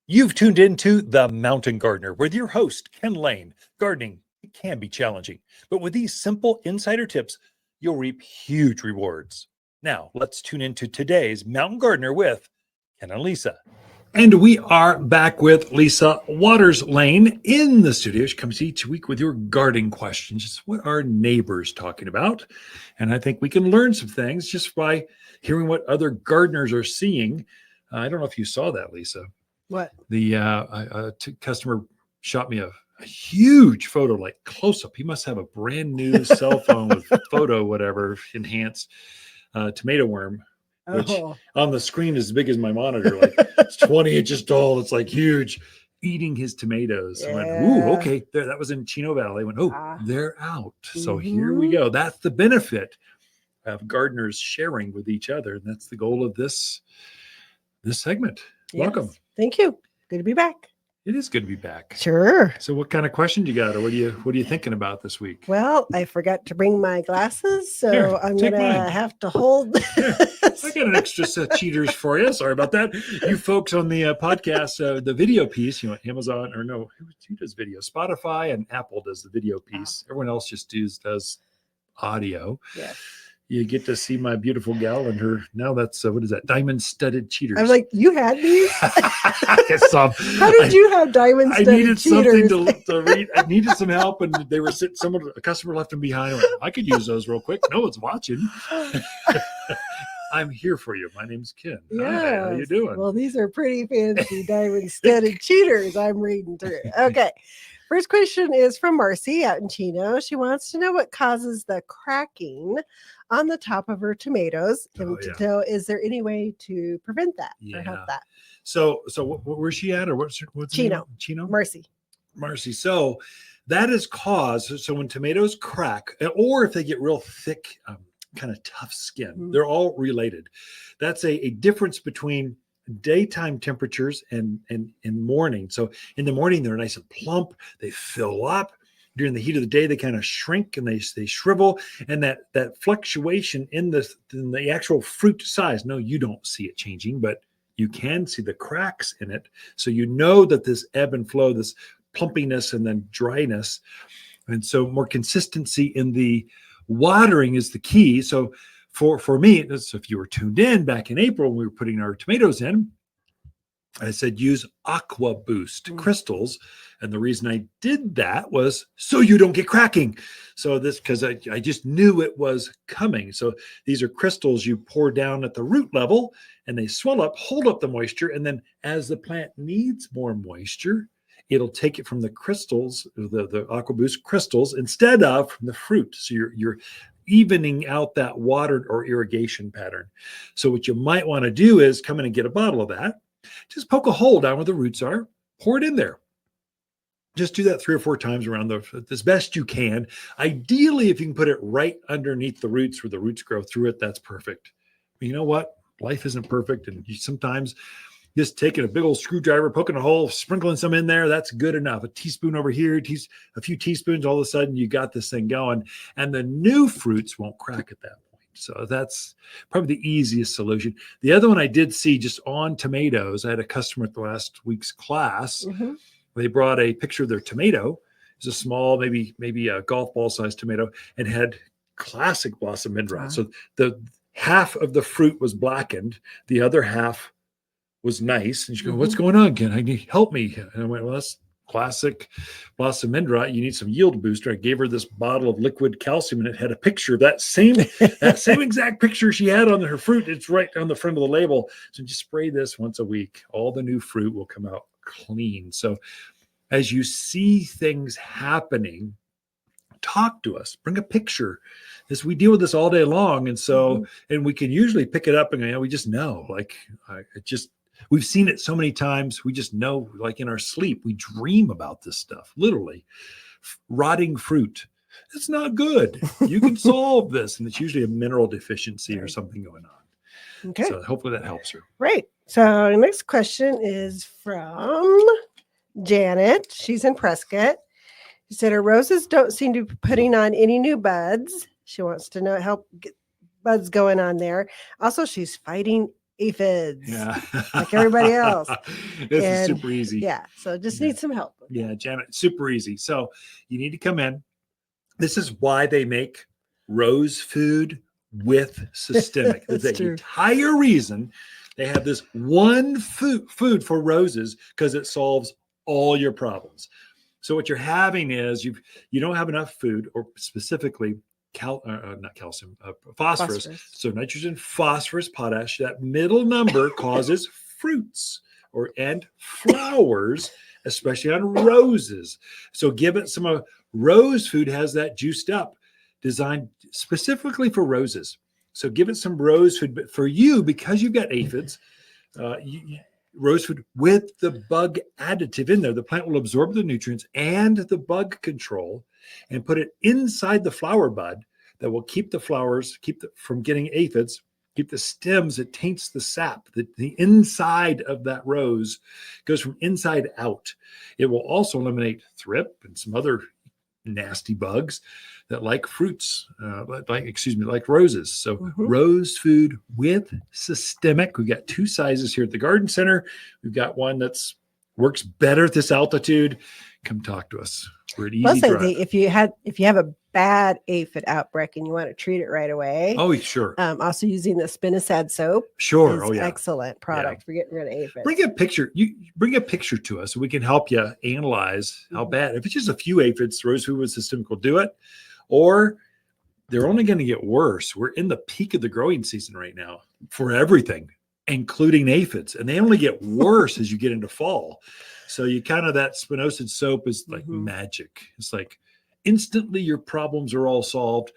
You've tuned into The Mountain Gardener with your host, Ken Lain. Gardening can be challenging, but with these simple insider tips, you'll reap huge rewards. Now, let's tune into today's Mountain Gardener with Ken and Lisa. And we are back with Lisa Lain in the studio. She comes each week with your gardening questions. Just what are neighbors talking about? And I think we can learn some things just by hearing what other gardeners are seeing. I don't know if you saw that, Lisa. What? The customer shot me a huge photo, like close up. He must have a brand new cell phone with photo, whatever, enhanced tomato worm, which on the screen is as big as my monitor. Like it's 20 inches tall. It's like huge, eating his tomatoes. Yeah. I went, ooh, okay. There, that was in Chino Valley. I went, they're out. So here we go. That's the benefit of gardeners sharing with each other. And that's the goal of this segment. Yes. Welcome. Thank you. Good to be back. It is good to be back. Sure. So what kind of question you got, or what are you thinking about this week? Well, I forgot to bring my glasses, so I'm going to have to hold. I got an extra set of cheaters for you. Sorry about that. You folks on the podcast, the video piece, Amazon, or no, who does video? Spotify and Apple does the video piece. Everyone else just does audio. Yes. You get to see my beautiful gal and her. Now that's what is that? Diamond studded cheaters. I'm like, you had these? How did you have diamond studded cheaters? I needed something to read. I needed some help, and they were sitting. A customer left them behind. I could use those real quick. No one's watching. I'm here for you. My name's Ken. Yes. Hi, how you doing? Well, these are pretty fancy diamond studded cheaters I'm reading through. Okay. First question is from Marcy out in Chino. She wants to know what causes the cracking on the top of her tomatoes, and to know, is there any way to prevent that or help that? So where's she at, or what's Chino? Marcy. So that is caused. So when tomatoes crack, or if they get real thick, kind of tough skin, they're all related. That's a difference between daytime temperatures and morning. So in the morning, they're nice and plump. They fill up. During the heat of the day, they kind of shrink and they shrivel. And that fluctuation in the actual fruit size, no, you don't see it changing, but you can see the cracks in it. So you know that this ebb and flow, this plumpiness and then dryness. And so more consistency in the watering is the key. So for me, so if you were tuned in back in April when we were putting our tomatoes in, I said use Aqua Boost crystals. And the reason I did that was so you don't get cracking. So this, because I just knew it was coming. So these are crystals you pour down at the root level and they swell up, hold up the moisture. And then as the plant needs more moisture, it'll take it from the crystals, the Aqua Boost crystals, instead of from the fruit. So you're evening out that water or irrigation pattern. So what you might want to do is come in and get a bottle of that. Just poke a hole down where the roots are, pour it in there. Just do that 3 or 4 times around as best you can. Ideally, if you can put it right underneath the roots where the roots grow through it, that's perfect. But you know what? Life isn't perfect. And you sometimes just taking a big old screwdriver, poking a hole, sprinkling some in there, that's good enough. A teaspoon over here, a few teaspoons, all of a sudden you got this thing going. And the new fruits won't crack at that point. So that's probably the easiest solution. The other one I did see just on tomatoes, I had a customer at the last week's class. They brought a picture of their tomato. It's a small, maybe a golf ball sized tomato, and had classic blossom end rot. So the half of the fruit was blackened. The other half was nice. And she goes, what's going on, Ken? I need help me. And I went, well, that's classic blossom end rot. You need some yield booster. I gave her this bottle of liquid calcium, and it had a picture of that same exact picture she had on her fruit. It's right on the front of the label. So just spray this once a week. All the new fruit will come out clean. So as you see things happening, talk to us, bring a picture. We deal with this all day long. And so, and we can usually pick it up and we just know, we've seen it so many times. We just know, like in our sleep, we dream about this stuff, literally. Rotting fruit. It's not good. You can solve this. And it's usually a mineral deficiency or something going on. Okay. So hopefully that helps her. Right. So the next question is from Janet. She's in Prescott. She said her roses don't seem to be putting on any new buds. She wants to know help get buds going on there. Also, she's fighting aphids. Yeah. Like everybody else. This And, is super easy. Yeah. So just Yeah. need some help. Yeah, Janet, super easy. So you need to come in. This is why they make rose food with systemic. There's That's an true. entire reason they have this one food for roses, because it solves all your problems. So what you're having is you don't have enough food, or specifically not calcium, phosphorus. So nitrogen, phosphorus, potash. That middle number causes fruits and flowers, especially on roses. So give it some rose food has that juiced up, designed specifically for roses. So give it some rose food, but for you, because you've got aphids, rose food with the bug additive in there. The plant will absorb the nutrients and the bug control and put it inside the flower bud that will keep the flowers, from getting aphids, keep the stems. It taints the sap. The inside of that rose goes from inside out. It will also eliminate thrip and some other nasty bugs that like fruits, like roses. So rose food with systemic. We've got 2 sizes here at the garden center. We've got one that's works better at this altitude. Come talk to us. We're at Easy Drive. If you have a bad aphid outbreak and you want to treat it right away. Oh, sure. Also using the spinosad soap. Sure. Is excellent product for getting rid of aphids. Bring a picture. You bring a picture to us so we can help you analyze how bad. If it's just a few aphids, rose food with systemic will do it. Or they're only going to get worse. We're in the peak of the growing season right now for everything, including aphids, and they only get worse as you get into fall. So that spinosad soap is like magic. It's like instantly your problems are all solved,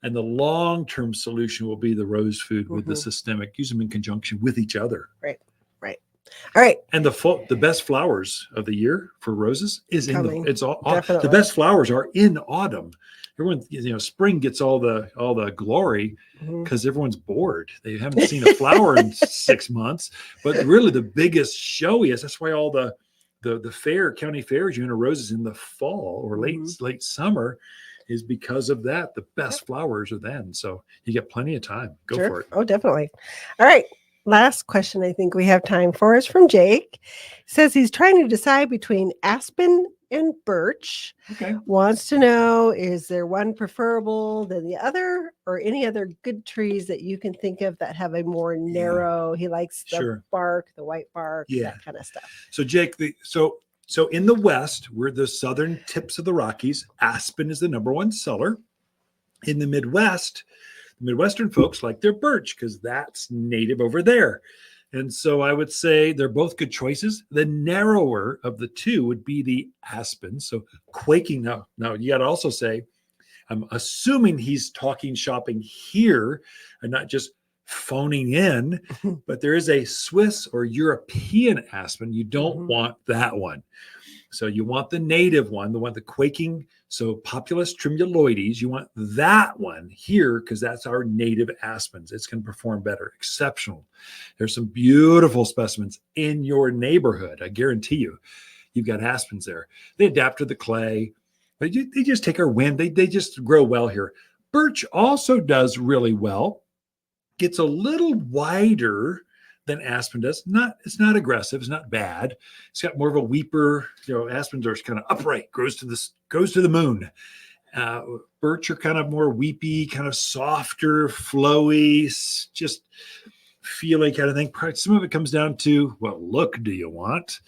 and the long-term solution will be the rose food with the systemic. Use them in conjunction with each other. Right. All right. And the best flowers of the year for roses is Definitely. The best flowers are in autumn. Everyone, spring gets all the glory because everyone's bored. They haven't seen a flower in 6 months. But really, the biggest showiest. That's why all the county fairs, roses in the fall or late summer, is because of that. The best flowers are then. So you get plenty of time. Go for it. Oh, definitely. All right. Last question I think we have time for is from Jake. Says he's trying to decide between Aspen and Birch. Okay. Wants to know, is there one preferable than the other, or any other good trees that you can think of that have a more narrow, he likes the bark, the white bark, that kind of stuff. So Jake, so in the West, we're the southern tips of the Rockies. Aspen is the number one seller. In the Midwest, the Midwestern folks like their birch because that's native over there. And so I would say they're both good choices. The narrower of the two would be the aspen. So quaking. Now you got to also say, I'm assuming he's talking shopping here and not just phoning in, but there is a Swiss or European aspen. You don't want that one. So you want the native one, the quaking. So Populus tremuloides, you want that one here because that's our native aspens. It's going to perform better. Exceptional. There's some beautiful specimens in your neighborhood. I guarantee you, you've got aspens there. They adapt to the clay. They just take our wind. They just grow well here. Birch also does really well. Gets a little wider than aspen does. It's not aggressive. It's not bad. It's got more of a weeper. Aspens are kind of upright, goes to the moon. Birch are kind of more weepy, kind of softer, flowy, just feely kind of thing. Some of it comes down to what look do you want,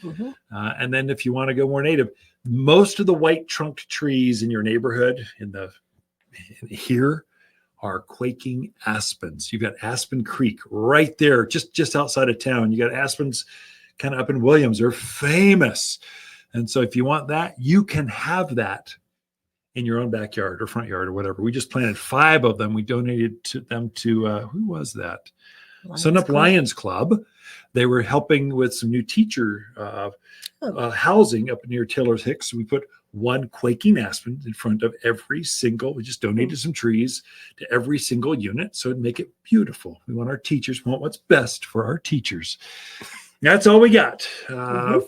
and then if you want to go more native, most of the white trunked trees in your neighborhood here are quaking aspens. You've got Aspen Creek right there, just outside of town. You got aspens kind of up in Williams. They're famous. And so if you want that, you can have that in your own backyard or front yard or whatever. We just planted 5 of them. We donated them to who was that? Lions Club. They were helping with some new teacher housing up near Taylor's Hicks. We put 1 quaking aspen in front of every single. We just donated some trees to every single unit so it'd make it beautiful. We want what's best for our teachers. That's all we got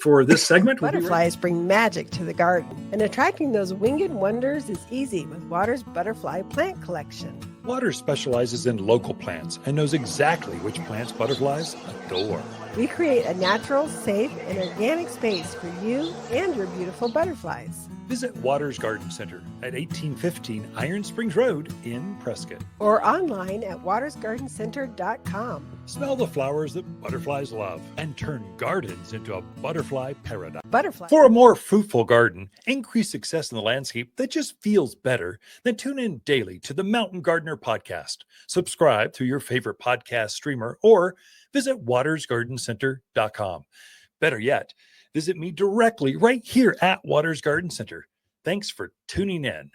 for this segment. Butterflies bring magic to the garden, and attracting those winged wonders is easy with Water's Butterfly Plant Collection. Waters specializes in local plants and knows exactly which plants butterflies adore. We create a natural, safe, and organic space for you and your beautiful butterflies. Visit Waters Garden Center at 1815 Iron Springs Road in Prescott. Or online at watersgardencenter.com. Smell the flowers that butterflies love and turn gardens into a butterfly paradise. Butterfly. For a more fruitful garden, increase success in the landscape that just feels better, then tune in daily to the Mountain Gardener podcast. Subscribe through your favorite podcast streamer or visit watersgardencenter.com. Better yet, visit me directly right here at Waters Garden Center. Thanks for tuning in.